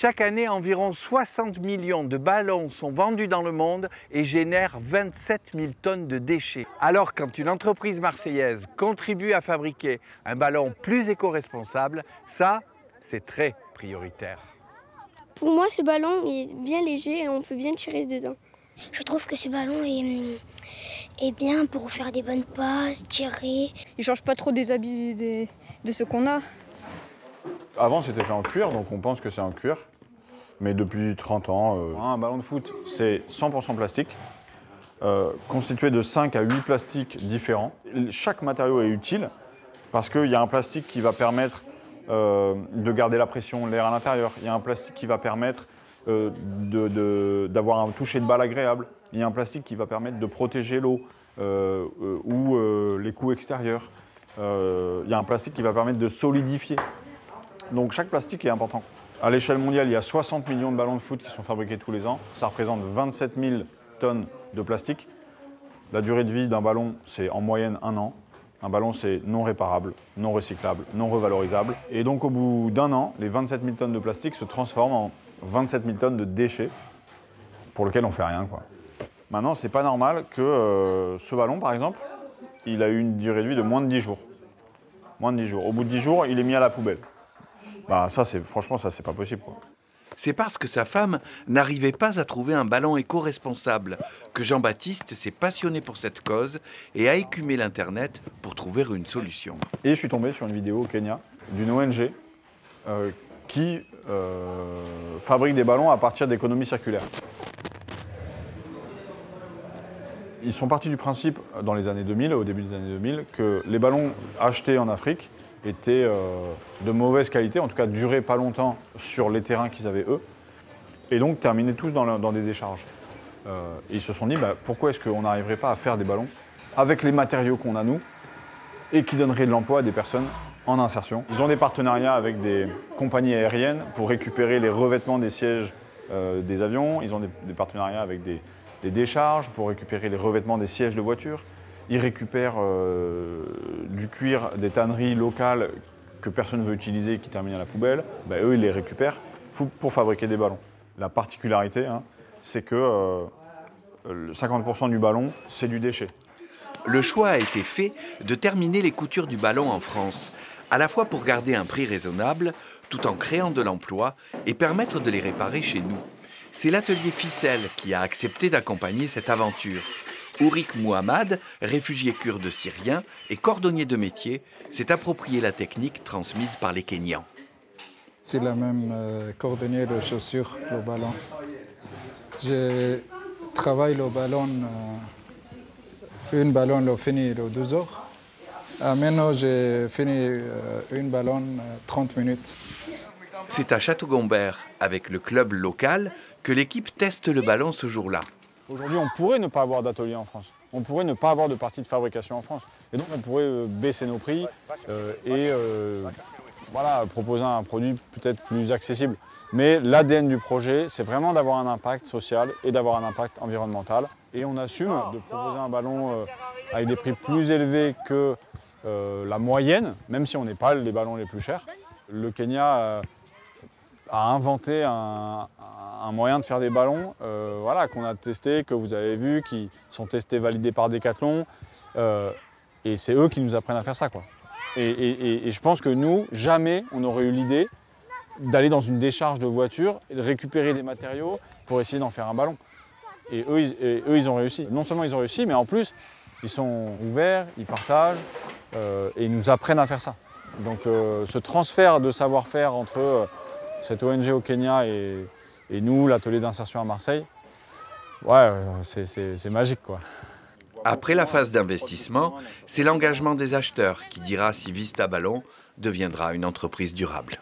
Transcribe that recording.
Chaque année, environ 60 millions de ballons sont vendus dans le monde et génèrent 27 000 tonnes de déchets. Alors, quand une entreprise marseillaise contribue à fabriquer un ballon plus éco-responsable, ça, c'est très prioritaire. Pour moi, ce ballon est bien léger et on peut bien tirer dedans. Je trouve que ce ballon est bien pour faire des bonnes passes, tirer. Il ne change pas trop des habits de ce qu'on a. Avant, c'était fait en cuir, donc on pense que c'est en cuir. Mais depuis 30 ans, un ballon de foot, c'est 100% plastique, constitué de 5 à 8 plastiques différents. Chaque matériau est utile parce qu'il y a un plastique qui va permettre de garder la pression, l'air à l'intérieur. Il y a un plastique qui va permettre d'avoir un toucher de balle agréable. Il y a un plastique qui va permettre de protéger l'eau ou les coups extérieurs. Il y a un plastique qui va permettre de solidifier. Donc chaque plastique est important. À l'échelle mondiale, il y a 60 millions de ballons de foot qui sont fabriqués tous les ans. Ça représente 27 000 tonnes de plastique. La durée de vie d'un ballon, c'est en moyenne 1 an. Un ballon, c'est non réparable, non recyclable, non revalorisable. Et donc au bout d'1 an, les 27 000 tonnes de plastique se transforment en 27 000 tonnes de déchets pour lesquels on ne fait rien, quoi. Maintenant, c'est pas normal que ce ballon, par exemple, il a eu une durée de vie de moins de 10 jours. Moins de 10 jours. Au bout de 10 jours, il est mis à la poubelle. Bah, franchement, ça, c'est pas possible, quoi. C'est parce que sa femme n'arrivait pas à trouver un ballon éco-responsable que Jean-Baptiste s'est passionné pour cette cause et a écumé l'Internet pour trouver une solution. Et je suis tombé sur une vidéo au Kenya d'une ONG qui fabrique des ballons à partir d'économie circulaire. Ils sont partis du principe, dans les années 2000, au début des années 2000, que les ballons achetés en Afrique étaient de mauvaise qualité, en tout cas duraient pas longtemps sur les terrains qu'ils avaient eux, et donc terminaient tous dans des décharges. Et ils se sont dit, pourquoi est-ce qu'on n'arriverait pas à faire des ballons avec les matériaux qu'on a nous, et qui donneraient de l'emploi à des personnes en insertion. Ils ont des partenariats avec des compagnies aériennes pour récupérer les revêtements des sièges des avions, ils ont des partenariats avec des décharges pour récupérer les revêtements des sièges de voitures. Ils récupèrent du cuir des tanneries locales que personne ne veut utiliser et qui terminent à la poubelle. Eux, ils les récupèrent pour fabriquer des ballons. La particularité, c'est que 50% du ballon, c'est du déchet. Le choix a été fait de terminer les coutures du ballon en France, à la fois pour garder un prix raisonnable, tout en créant de l'emploi et permettre de les réparer chez nous. C'est l'atelier Ficelle qui a accepté d'accompagner cette aventure. Ourik Mouhamad, réfugié kurde syrien et cordonnier de métier, s'est approprié la technique transmise par les Kenyans. C'est le même cordonnier de chaussures, le ballon. Je travaille le ballon, un ballon le fini le 12 heures. Maintenant, j'ai fini un ballon 30 minutes. C'est à Château-Gombert, avec le club local, que l'équipe teste le ballon ce jour-là. Aujourd'hui, on pourrait ne pas avoir d'atelier en France. On pourrait ne pas avoir de partie de fabrication en France. Et donc, on pourrait baisser nos prix et proposer un produit peut-être plus accessible. Mais l'ADN du projet, c'est vraiment d'avoir un impact social et d'avoir un impact environnemental. Et on assume de proposer un ballon avec des prix plus élevés que la moyenne, même si on n'est pas les ballons les plus chers. Le Kenya a inventé un moyen de faire des ballons qu'on a testé, que vous avez vu, qui sont testés, validés par Decathlon. Et c'est eux qui nous apprennent à faire ça, quoi. Et je pense que nous, jamais on aurait eu l'idée d'aller dans une décharge de voiture et de récupérer des matériaux pour essayer d'en faire un ballon. Et eux, ils ont réussi. Non seulement ils ont réussi, mais en plus, ils sont ouverts, ils partagent et ils nous apprennent à faire ça. Donc ce transfert de savoir-faire entre cette ONG au Kenya et nous, l'atelier d'insertion à Marseille, c'est magique, quoi. Après la phase d'investissement, c'est l'engagement des acheteurs qui dira si Vista Ballon deviendra une entreprise durable.